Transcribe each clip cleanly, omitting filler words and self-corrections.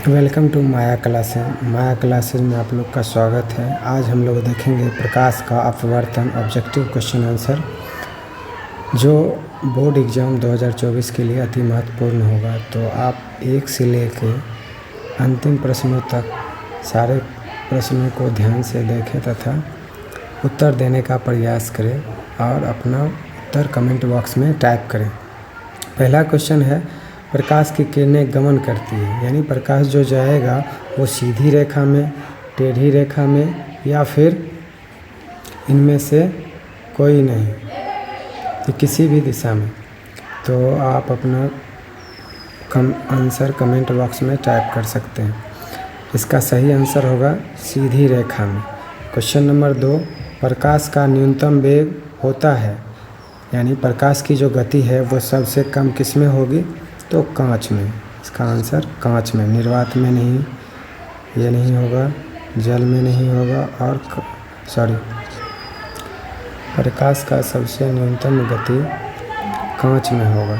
Welcome to Maya classes. Maya classes में आप लोग का स्वागत है। आज हम लोग देखेंगे प्रकाश का अपवर्तन ऑब्जेक्टिव क्वेश्चन आंसर, जो बोर्ड एग्ज़ाम 2024 के लिए अति महत्वपूर्ण होगा। तो आप एक से लेकर अंतिम प्रश्नों तक सारे प्रश्नों को ध्यान से देखें तथा उत्तर देने का प्रयास करें और अपना उत्तर कमेंट बॉक्स में टाइप करें। पहला क्वेश्चन है, प्रकाश की किरणें गमन करती है, यानी प्रकाश जो जाएगा वो सीधी रेखा में, टेढ़ी रेखा में या फिर इनमें से कोई नहीं, तो किसी भी दिशा में। तो आप अपना आंसर कमेंट बॉक्स में टाइप कर सकते हैं। इसका सही आंसर होगा सीधी रेखा में। क्वेश्चन नंबर 2, प्रकाश का न्यूनतम वेग होता है, यानी प्रकाश की जो गति है वो सबसे कम किस में होगी, तो कांच में। इसका आंसर कांच में, निर्वात में नहीं, ये नहीं होगा, जल में नहीं होगा और प्रकाश का सबसे न्यूनतम गति कांच में होगा।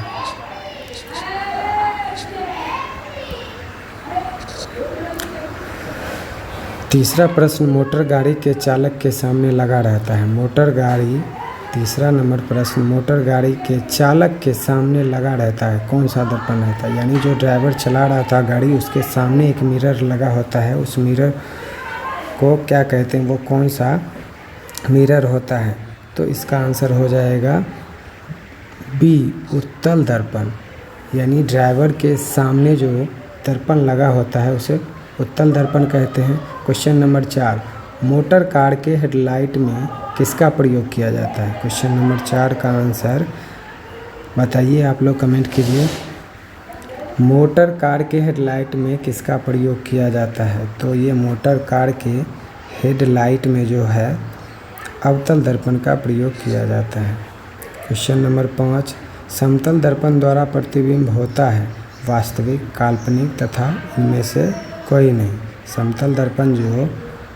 तीसरा प्रश्न, मोटर गाड़ी के चालक के सामने लगा रहता है। तीसरा नंबर प्रश्न, मोटर गाड़ी के चालक के सामने लगा रहता है, कौन सा दर्पण रहता है, यानी जो ड्राइवर चला रहा था गाड़ी उसके सामने एक मिरर लगा होता है, उस मिरर को क्या कहते हैं, वो कौन सा मिरर होता है। तो इसका आंसर हो जाएगा बी, उत्तल दर्पण, यानी ड्राइवर के सामने जो दर्पण लगा होता है उसे उत्तल दर्पण कहते हैं। क्वेश्चन नंबर 4, मोटर कार के हेडलाइट में किसका प्रयोग किया जाता है। क्वेश्चन नंबर 4 का आंसर बताइए, आप लोग कमेंट कीजिए। मोटर कार के हेडलाइट में किसका प्रयोग किया जाता है, तो ये मोटर कार के हेडलाइट में जो है अवतल दर्पण का प्रयोग किया जाता है। क्वेश्चन नंबर 5, समतल दर्पण द्वारा प्रतिबिंब होता है, वास्तविक, काल्पनिक तथा इनमें से कोई नहीं। समतल दर्पण जो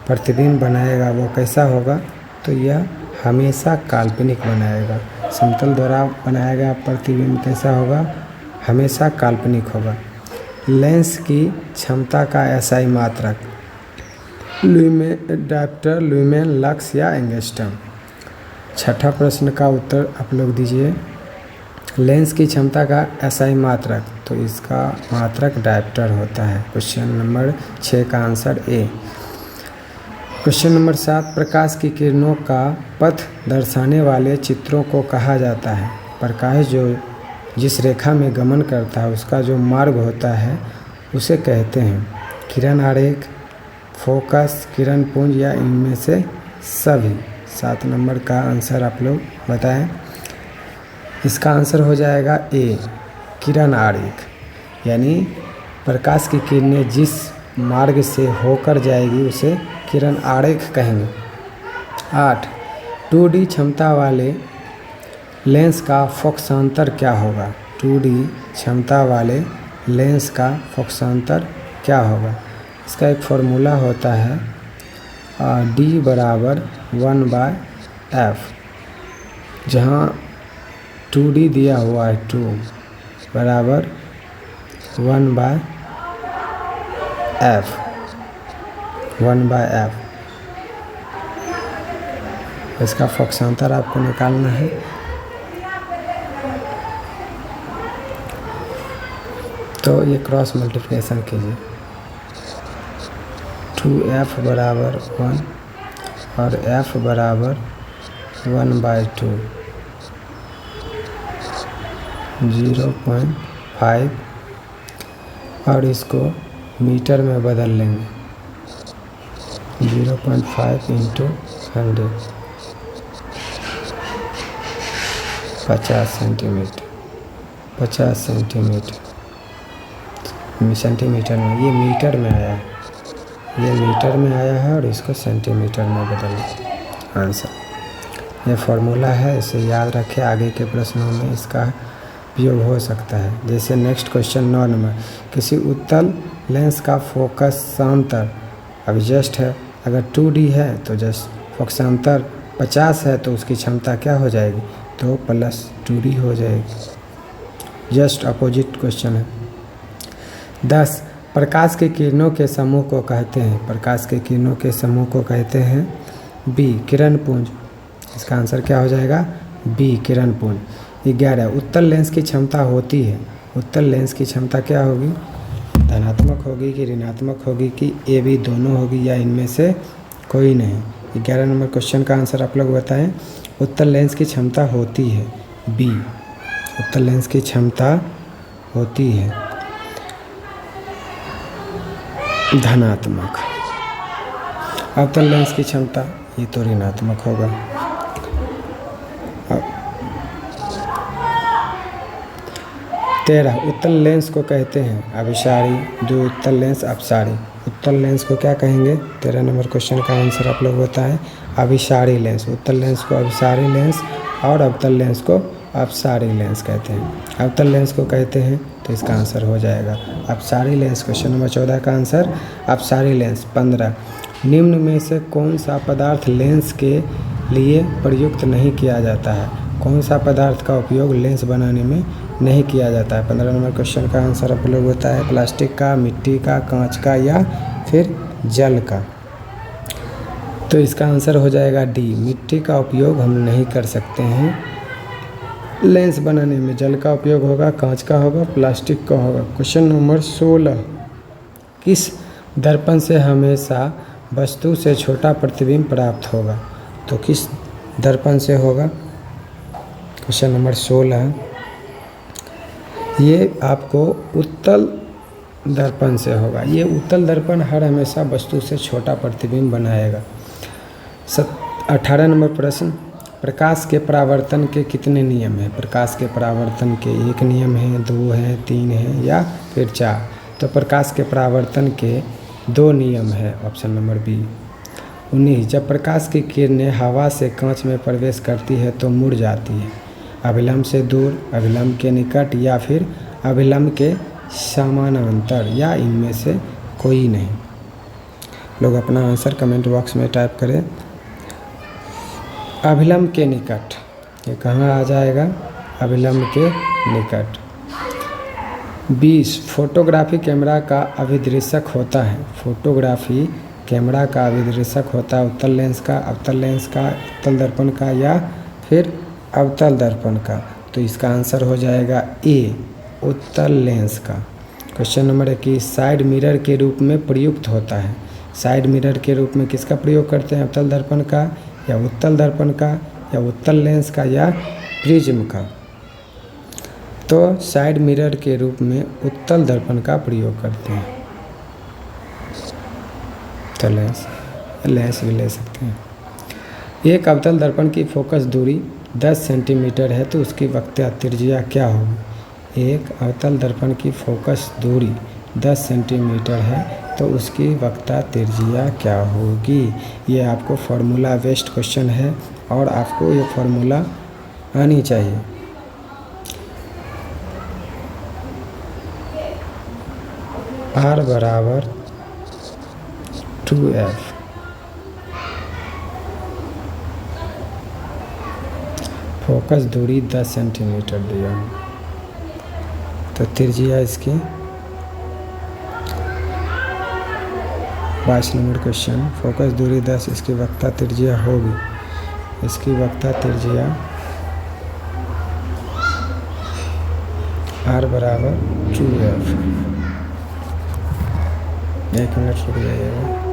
प्रतिबिंब बनाएगा वो कैसा होगा, तो यह हमेशा काल्पनिक बनाएगा। समतल द्वारा बनाया गया प्रतिबिंब कैसा होगा, हमेशा काल्पनिक होगा। लेंस की क्षमता का एसआई मात्रक, ल्यूमेन, डायप्टर, ल्यूमेन, लक्स या एंगस्ट्रम। छठा प्रश्न का उत्तर आप लोग दीजिए। लेंस की क्षमता का एसआई मात्रक, तो इसका मात्रक डायप्टर होता है। क्वेश्चन नंबर 6 का आंसर ए। क्वेश्चन नंबर 7, प्रकाश की किरणों का पथ दर्शाने वाले चित्रों को कहा जाता है। प्रकाश जो जिस रेखा में गमन करता है उसका जो मार्ग होता है उसे कहते हैं किरण आरेख, फोकस, किरण पुंज या इनमें से सभी। 7 नंबर का आंसर आप लोग बताएं। इसका आंसर हो जाएगा ए, किरण आरेख, यानी प्रकाश की किरणें जिस मार्ग से होकर जाएगी उसे किरण आरेख कहेंगे। 8, 2D क्षमता वाले लेंस का फोकसांतर क्या होगा। 2D क्षमता वाले लेंस का फोकसांतर क्या होगा। इसका एक फॉर्मूला होता है D बराबर 1/f, जहाँ 2D दिया हुआ है 2 बराबर 1/f। इसका फोकसांतर आपको निकालना है। तो ये क्रॉस मल्टीप्लिकेशन कीजिए। 2f बराबर 1 और f बराबर 1/2, 0.5 और इसको मीटर में बदल लेंगे। 0.5 × 100, 50 सेंटीमीटर, 50 सेंटीमीटर सेंटीमीटर में, ये मीटर में आया है, ये मीटर में आया है और इसको सेंटीमीटर में बदल आंसर। ये फॉर्मूला है, इसे याद रखें, आगे के प्रश्नों में इसका उपयोग हो सकता है। जैसे नेक्स्ट क्वेश्चन 9 नंबर, किसी उत्तल लेंस का फोकसांतर अभी जस्ट है, अगर 2D है तो जस्ट फोकसांतर 50 है तो उसकी क्षमता क्या हो जाएगी, तो +2D हो जाएगी। जस्ट अपोजिट क्वेश्चन है। 10, प्रकाश के किरणों के समूह को कहते हैं, प्रकाश के किरणों के समूह को कहते हैं बी किरण पुंज। इसका आंसर क्या हो जाएगा? बी किरण पुंज। 11 उत्तल लेंस की क्षमता होती है, उत्तल लेंस की क्षमता क्या होगी? धनात्मक होगी कि ऋणात्मक होगी कि ए बी दोनों होगी या इनमें से कोई नहीं? 11 नंबर क्वेश्चन का आंसर आप लोग बताएं। उत्तल लेंस की क्षमता होती है बी, उत्तल लेंस की क्षमता होती है धनात्मक। अवतल लेंस की क्षमता ये तो ऋणात्मक होगा। 13 उत्तल लेंस को कहते हैं अभिसारी, जो उत्तल लेंस अपसारी। उत्तल लेंस को क्या कहेंगे? 13 नंबर क्वेश्चन का आंसर आप लोग बताएं। अभिसारी लेंस, उत्तल लेंस को अभिसारी लेंस और अवतल लेंस को अपसारी लेंस कहते हैं। अवतल लेंस को कहते हैं तो इसका आंसर हो जाएगा अपसारी लेंस। क्वेश्चन नंबर 14 का आंसर अपसारी लेंस। 15 निम्न में से कौन सा पदार्थ लेंस के लिए प्रयुक्त नहीं किया जाता है? कौन सा पदार्थ का उपयोग लेंस बनाने में नहीं किया जाता है? 15 नंबर क्वेश्चन का आंसर आप लोग बताएं। प्लास्टिक का, मिट्टी का, कांच का या फिर जल का? तो इसका आंसर हो जाएगा डी, मिट्टी का उपयोग हम नहीं कर सकते हैं लेंस बनाने में। जल का उपयोग होगा, कांच का होगा, प्लास्टिक का होगा। क्वेश्चन नंबर 16 किस दर्पण से हमेशा वस्तु से छोटा प्रतिबिंब प्राप्त होगा? तो किस दर्पण से होगा? क्वेश्चन नंबर 16 ये आपको उत्तल दर्पण से होगा। ये उत्तल दर्पण हर हमेशा वस्तु से छोटा प्रतिबिंब बनाएगा। 18 नंबर प्रश्न प्रकाश के परावर्तन के कितने नियम हैं? प्रकाश के परावर्तन के 1 नियम है, 2 है, 3 है या फिर 4? तो प्रकाश के परावर्तन के 2 नियम है, ऑप्शन नंबर बी। 19 जब प्रकाश की किरणें हवा से कांच में प्रवेश करती है तो मुड़ जाती है, अभिलंब से दूर, अभिलंब के निकट या फिर अभिलंब के समानांतर या इनमें से कोई नहीं? लोग अपना आंसर कमेंट बॉक्स में टाइप करें। अभिलंब के निकट, ये कहाँ आ जाएगा? अभिलंब के निकट। 20 फोटोग्राफी कैमरा का अभिदृश्यक होता है, फोटोग्राफी कैमरा का अभिदृश्यक होता है उत्तल लेंस का, अवतल लेंस का, उत्तल दर्पण का या फिर अवतल दर्पण का? तो इसका आंसर हो जाएगा ए, उत्तल लेंस का। क्वेश्चन नंबर 21 साइड मिरर के रूप में प्रयुक्त होता है, साइड मिरर के रूप में किसका प्रयोग करते हैं? अवतल दर्पण का या उत्तल दर्पण का या उत्तल लेंस का या प्रिज्म का? तो साइड मिरर के रूप में उत्तल दर्पण का प्रयोग करते हैं। तो लेंस भी ले सकते हैं। एक अवतल दर्पण की फोकस दूरी 10 सेंटीमीटर है तो उसकी वक्र त्रिज्या क्या होगी? एक अवतल दर्पण की फोकस दूरी 10 सेंटीमीटर है तो उसकी वक्र त्रिज्या क्या होगी? ये आपको फार्मूला बेस्ड क्वेश्चन है और आपको ये फार्मूला आनी चाहिए। R बराबर 2F, फोकस दूरी 10 सेंटीमीटर दिया है तो त्रिज्या इसकी 22 नंबर क्वेश्चन, फोकस दूरी 10, इसकी वक्र त्रिज्या होगी, इसकी वक्र त्रिज्या R बराबर 2F। 1 मिनट रुक जाइएगा।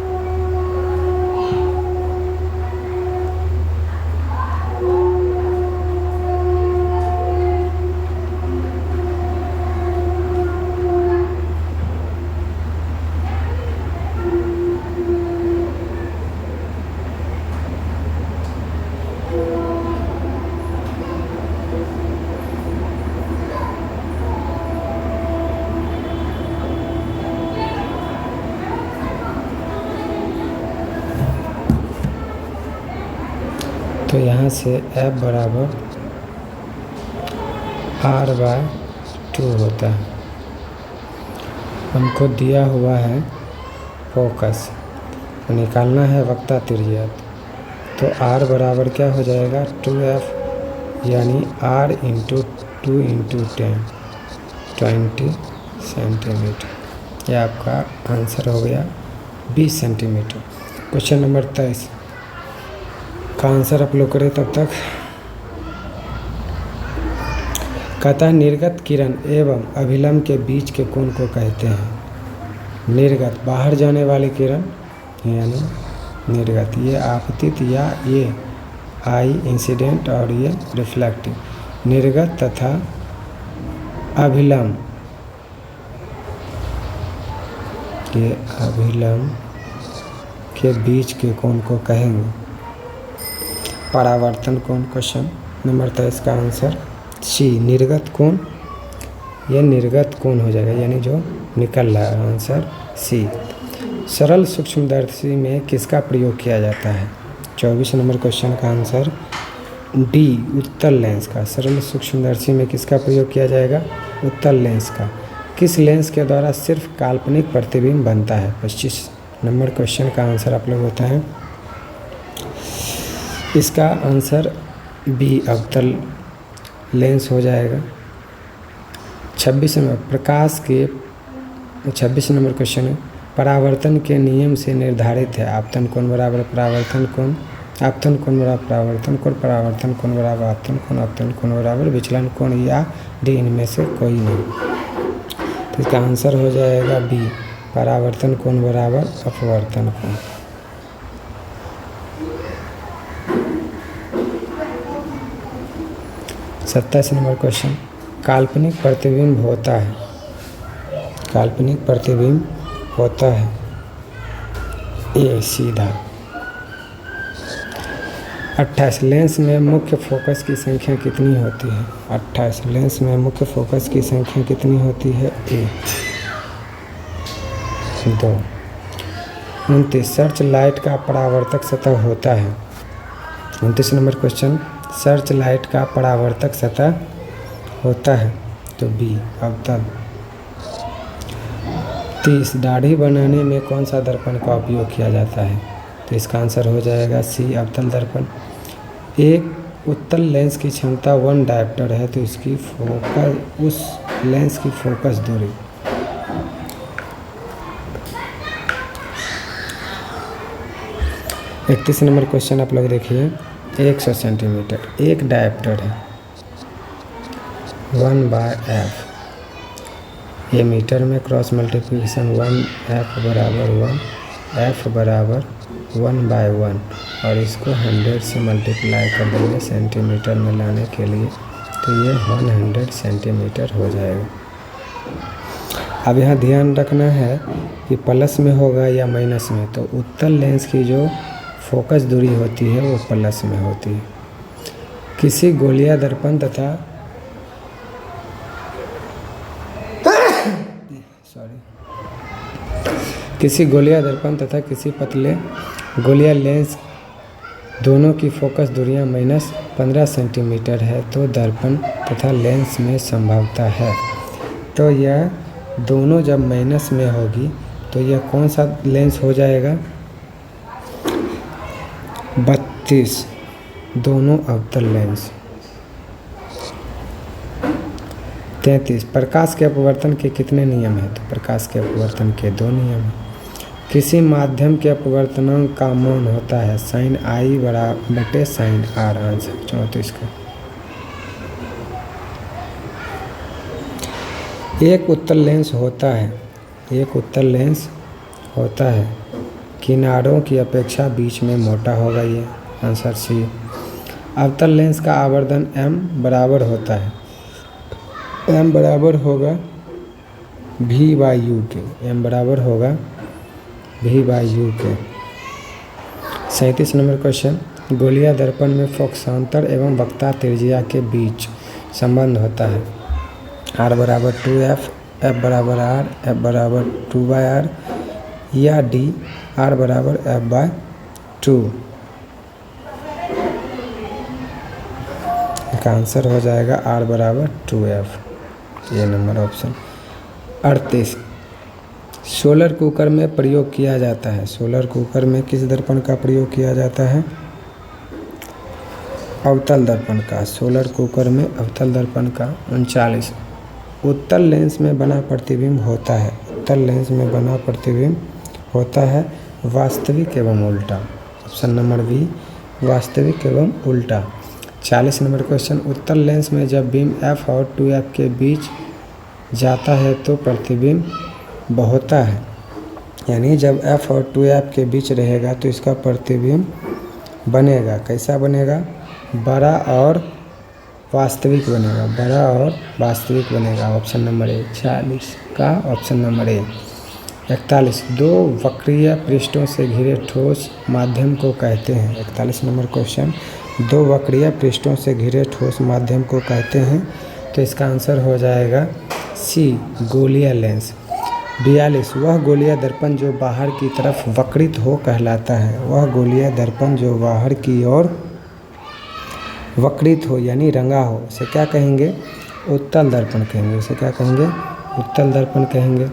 तो यहाँ से F बराबर R/2 होता है। हमको दिया हुआ है फोकस, निकालना है वक्र त्रिज्या, तो R बराबर क्या हो जाएगा? 2F, यानी R × 2 × 10 20 सेंटीमीटर। यह आपका आंसर हो गया 20 सेंटीमीटर। क्वेश्चन नंबर 23 का आंसर आप लोग करें तब तक। कहता है निर्गत किरण एवं अभिलंब के बीच के कोण को कहते हैं। निर्गत बाहर जाने वाली किरण यानी निर्गत, ये आपतित या ये आई इंसिडेंट और ये रिफ्लेक्टिव। निर्गत तथा अभिलंब, ये अभिलंब के बीच के कोण को कहेंगे परावर्तन कोण। क्वेश्चन नंबर 23 का आंसर सी निर्गत कोण, ये निर्गत कोण हो जाएगा यानी जो निकल रहा है, आंसर सी। सरल सूक्ष्मदर्शी में किसका प्रयोग किया जाता है? 24 नंबर क्वेश्चन का आंसर डी उत्तल लेंस का। सरल सूक्ष्मदर्शी में किसका प्रयोग किया जाएगा? उत्तल लेंस का। किस लेंस के द्वारा सिर्फ काल्पनिक प्रतिबिंब बनता है? 25 नंबर क्वेश्चन का आंसर आप लोग होता है इसका आंसर बी अवतल लेंस हो जाएगा। 26 नंबर क्वेश्चन है परावर्तन के नियम से निर्धारित है आपतन कोण बराबर परावर्तन कोण, आपतन कोण बराबर परावर्तन कोण, परावर्तन कोण बराबर आपतन कोण, आपतन कोण बराबर विचलन कोण, या डी इनमें से कोई नहीं। तो इसका आंसर हो जाएगा बी परावर्तन कोण बराबर अपवर्तन कोण। सत्ताईस नंबर क्वेश्चन काल्पनिक प्रतिबिंब होता है, काल्पनिक प्रतिबिंब होता है ए सीधा। 28 लेंस में मुख्य फोकस की संख्या कितनी होती है? 28 लेंस में मुख्य फोकस की संख्या कितनी होती है? ए 2। 29 सर्च लाइट का परावर्तक सतह होता है। 29 नंबर क्वेश्चन सर्च लाइट का परावर्तक सतह होता है तो बी अवतल। 30 दाढ़ी बनाने में कौन सा दर्पण का उपयोग किया जाता है? तो इसका आंसर हो जाएगा सी अवतल दर्पण। एक उत्तल लेंस की क्षमता 1 डायोप्टर है तो इसकी फोकस, उस लेंस की फोकस दूरी। इकतीस नंबर क्वेश्चन आप लोग देखिए 100 सेंटीमीटर एक डायोप्टर है 1/f, ये मीटर में क्रॉस मल्टीप्लिकेशन 1f बराबर 1, f बराबर 1/1 और इसको 100 से मल्टीप्लाई कर देंगे सेंटीमीटर में लाने के लिए तो ये 100 सेंटीमीटर हो जाएगा। अब यहाँ ध्यान रखना है कि प्लस में होगा या माइनस में, तो उत्तल लेंस की जो फोकस दूरी होती है वो प्लस में होती है। किसी गोलिया दर्पण तथा किसी गोलिया दर्पण तथा किसी पतले गोलिया लेंस दोनों की फोकस दूरियां -15 सेंटीमीटर है तो दर्पण तथा लेंस में संभवता है। तो यह दोनों जब माइनस में होगी तो यह कौन सा लेंस हो जाएगा? 32 दोनों अवतल लेंस। 33 प्रकाश के अपवर्तन के कितने नियम हैं? तो प्रकाश के अपवर्तन के 2 नियम हैं। किसी माध्यम के अपवर्तनांक का मान होता है sin i बटे sin r। आंसर 34 का। एक उत्तल लेंस होता है, एक उत्तल लेंस होता है किनारों की अपेक्षा बीच में मोटा होगा ये। Answer C. अवतल लेंस का आवर्धन m बराबर होता है, m बराबर होगा v/u के, m बराबर होगा v/u के। 37 नंबर क्वेश्चन गोलिया दर्पण में फोकसांतर एवं वक्ता त्रिज्या के बीच संबंध होता है r बराबर 2f, f बराबर r, f बराबर 2/r या d r बराबर f/2। इसका आंसर हो जाएगा r बराबर 2f, ये नंबर ऑप्शन। 38 सोलर कुकर में प्रयोग किया जाता है, सोलर कुकर में किस दर्पण का प्रयोग किया जाता है? अवतल दर्पण का। सोलर कुकर में अवतल दर्पण का। 39 उत्तल लेंस में बना प्रतिबिंब होता है, उत्तल लेंस में बना प्रतिबिंब होता है वास्तविक एवं उल्टा। ऑप्शन नंबर बी वास्तविक एवं उल्टा। 40 नंबर क्वेश्चन, उत्तल लेंस में जब बीम F और 2F के बीच जाता है तो प्रतिबिंब होता है, यानी जब F और 2F के बीच रहेगा तो इसका प्रतिबिंब बनेगा। कैसा बनेगा? बड़ा और वास्तविक बनेगा, बड़ा और वास्तविक बनेगा। Option number A. 40 का ऑप्शन नंबर ए। 41 दो वक्रीय पृष्ठों से घिरे ठोस माध्यम को कहते हैं। 41 नंबर क्वेश्चन, दो वक्रीय पृष्ठों से घिरे ठोस माध्यम को कहते हैं, तो इसका आंसर हो जाएगा सी गोलीय लेंस। 42 वह गोलीय दर्पण जो बाहर की तरफ वक्रित हो कहलाता है। वह गोलीय दर्पण जो बाहर की ओर वक्रित हो यानी रंगा हो, उसे क्या कहेंगे? उत्तल दर्पण कहेंगे। उसे क्या कहेंगे? उत्तल दर्पण कहेंगे।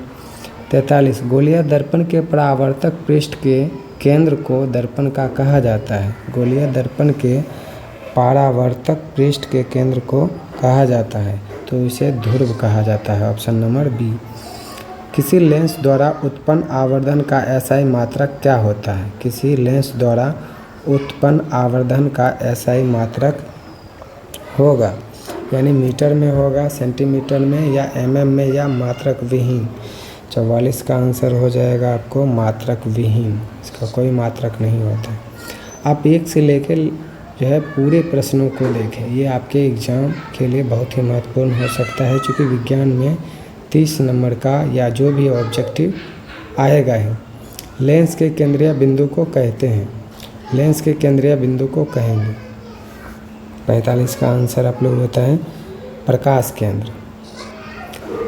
43 गोलीय दर्पण के परावर्तक पृष्ठ के केंद्र को दर्पण का कहा जाता है। गोलीय दर्पण के परावर्तक पृष्ठ के केंद्र को कहा जाता है, तो इसे ध्रुव कहा जाता है। Option number B. किसी लेंस द्वारा उत्पन्न आवर्धन का एसआई मात्रक क्या होता है? किसी लेंस द्वारा उत्पन्न आवर्धन का एसआई मात्रक होगा, यानी मीटर में होगा, सेंटीमीटर में या एमएम में या मात्रक विहीन। 44 का आंसर हो जाएगा आपको मात्रक विहीन, इसका कोई मात्रक नहीं होता। आप एक से लेकर जो है पूरे प्रश्नों को देखें, ये आपके एग्ज़ाम के लिए बहुत ही महत्वपूर्ण हो सकता है, क्योंकि विज्ञान में 30 नंबर का या जो भी ऑब्जेक्टिव आएगा है। लेंस के केंद्रीय बिंदु को कहते हैं, लेंस के केंद्रीय बिंदु को कहेंगे। 45 का आंसर आप लोग बताएं प्रकाश केंद्र।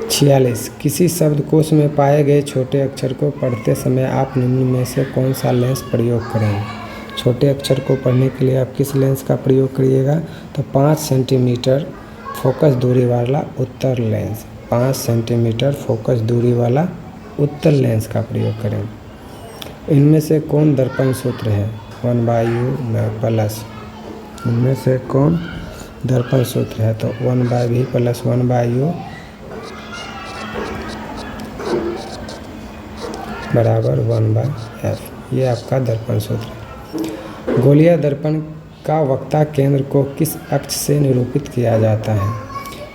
46 किसी शब्दकोश में पाए गए छोटे अक्षर को पढ़ते समय आप निम्न में से कौन सा लेंस प्रयोग करेंगे? छोटे अक्षर को पढ़ने के लिए आप किस लेंस का प्रयोग करिएगा? तो 5 सेंटीमीटर फोकस दूरी वाला उत्तल लेंस, 5 सेंटीमीटर फोकस दूरी वाला उत्तल लेंस का प्रयोग करें। इनमें से कौन दर्पण सूत्र है? 1/u में प्लस, इनमें से कौन दर्पण सूत्र है? तो 1/v प्लस 1/u बराबर 1/f, ये आपका दर्पण सूत्र है। गोलीय दर्पण का वक्ता केंद्र को किस अक्ष से निरूपित किया जाता है,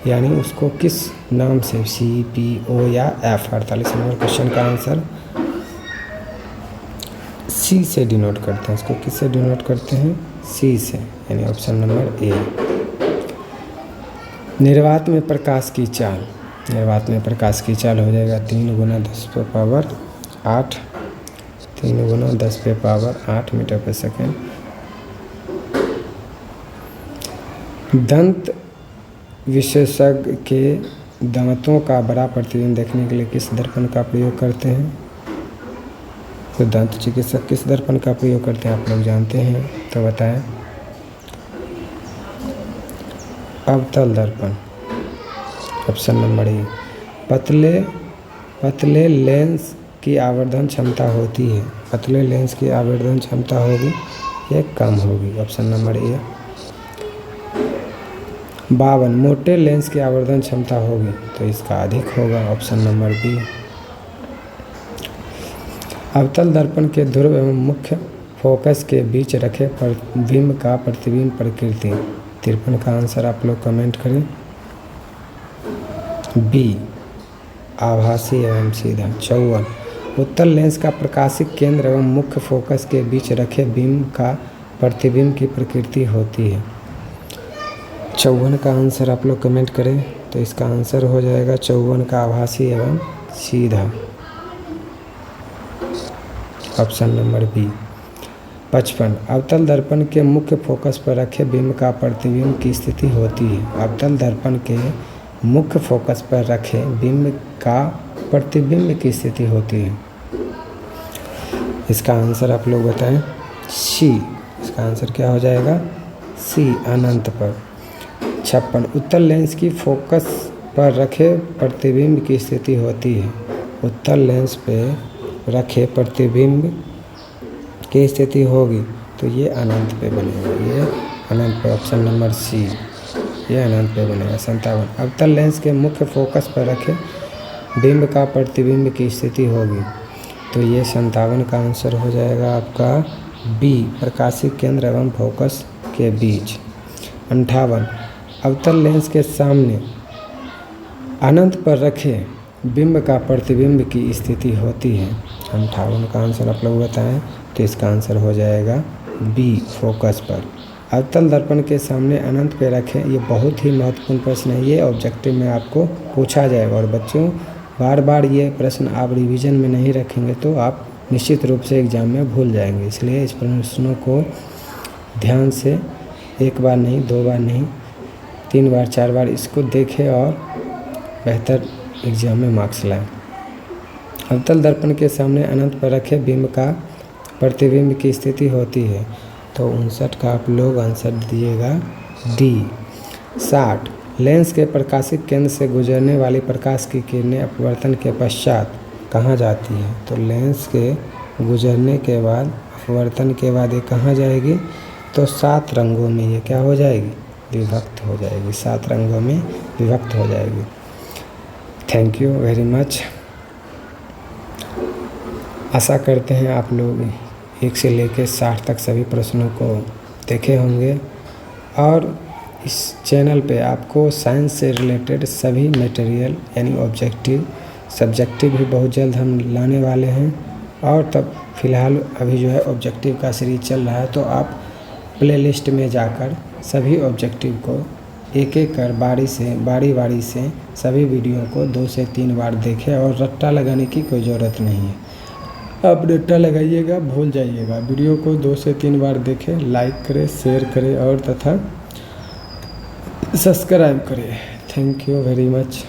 यानी उसको किस नाम से? सी, पी, ओ या एफ? 48 नंबर क्वेश्चन का आंसर सी से डिनोट करते हैं। इसको किससे डिनोट करते हैं? सी से, यानी ऑप्शन नंबर ए। निर्वात में प्रकाश की चाल, निर्वात में प्रकाश की चाल हो जाएगा 3 × 10⁸ 8, 3 × 10⁸ मीटर पर सेकेंड। दंत विशेषज्ञ के दांतों का बड़ा प्रतिबिंब देखने के लिए किस दर्पण का प्रयोग करते हैं? तो दंत चिकित्सक किस दर्पण का प्रयोग करते हैं आप लोग जानते हैं, तो बताएं। अवतल दर्पण, ऑप्शन नंबर ए। पतले लेंस की आवर्धन क्षमता होती है, पतले लेंस की आवर्धन क्षमता होगी या कम होगी? Option number A. 52 मोटे लेंस की आवर्धन क्षमता होगी, तो इसका अधिक होगा, ऑप्शन नंबर बी। अवतल दर्पण के ध्रुव एवं मुख्य फोकस के बीच रखे बिंब का प्रतिबिंब प्रकृति। 53 का आंसर आप लोग कमेंट करें। बी आभासी एवं सीधा। 54 उत्तल लेंस का प्रकाशिक केंद्र एवं मुख्य फोकस के बीच रखे बिंब का प्रतिबिंब की प्रकृति होती है। 54 का आंसर आप लोग कमेंट करें, तो इसका आंसर हो जाएगा 54 का आभासी एवं सीधा, ऑप्शन नंबर बी। 55 अवतल दर्पण के मुख्य फोकस पर रखे बिंब का प्रतिबिंब की स्थिति होती है। अवतल दर्पण के मुख्य फोकस पर रखे बिंब का प्रतिबिंब की स्थिति होती है। इसका आंसर आप लोग बताएं। सी, इसका आंसर क्या हो जाएगा? सी अनंत पर। 56 उत्तल लेंस की फोकस पर रखे प्रतिबिंब की स्थिति होती है। उत्तल लेंस पे रखे प्रतिबिंब की स्थिति होगी तो ये अनंत पे बनेगा, ये अनंत पे, ऑप्शन नंबर सी, ये अनंत पे बनेगा। 57 अवतल लेंस के मुख्य फोकस पर रखे बिंब का प्रतिबिंब की स्थिति होगी। तो ये 57 का आंसर हो जाएगा आपका बी, प्रकाशिक केंद्र एवं फोकस के बीच। 58, अवतल लेंस के सामने अनंत पर रखे बिंब का प्रतिबिंब की स्थिति होती है। 58 का आंसर आप लोग बताएं, तो इसका आंसर हो जाएगा बी, फोकस पर। अवतल दर्पण के सामने अनंत पे रखें, ये बहुत ही महत्वपूर्ण प्रश्न है, ये ऑब्जेक्टिव में आपको पूछा जाएगा। और बच्चों बार बार ये प्रश्न आप रिवीजन में नहीं रखेंगे तो आप निश्चित रूप से एग्ज़ाम में भूल जाएंगे, इसलिए इस प्रश्नों को ध्यान से एक बार नहीं, 2 बार नहीं, 3 बार 4 बार इसको देखें और बेहतर एग्ज़ाम में मार्क्स लाएं। अवतल दर्पण के सामने अनंत पर रखे बिंब का प्रतिबिंब की स्थिति होती है। तो 59 का आप लोग आंसर दिएगा डी। 60, लेंस के प्रकाशिक केंद्र से गुजरने वाली प्रकाश की किरणें अपवर्तन के पश्चात कहाँ जाती हैं? तो लेंस के गुजरने के बाद, अपवर्तन के बाद ये कहाँ जाएगी? तो 7 रंगों में ये क्या हो जाएगी? विभक्त हो जाएगी, 7 रंगों में विभक्त हो जाएगी। Thank you very much. आशा करते हैं आप लोग 1 से लेकर 60 तक सभी प्रश्नों को देखे होंगे और इस चैनल पे आपको साइंस से रिलेटेड सभी मटेरियल यानी ऑब्जेक्टिव, सब्जेक्टिव भी बहुत जल्द हम लाने वाले हैं। और तब फ़िलहाल अभी जो है ऑब्जेक्टिव का सीरीज चल रहा है, तो आप प्लेलिस्ट में जाकर सभी ऑब्जेक्टिव को एक एक कर बारी बारी से सभी वीडियो को 2 से 3 बार देखें और रट्टा लगाने की कोई ज़रूरत नहीं है। आप रट्टा लगाइएगा, भूल जाइएगा। वीडियो को 2 से 3 बार देखें, लाइक करें, शेयर करें और तथा सब्सक्राइब करें। Thank you very much.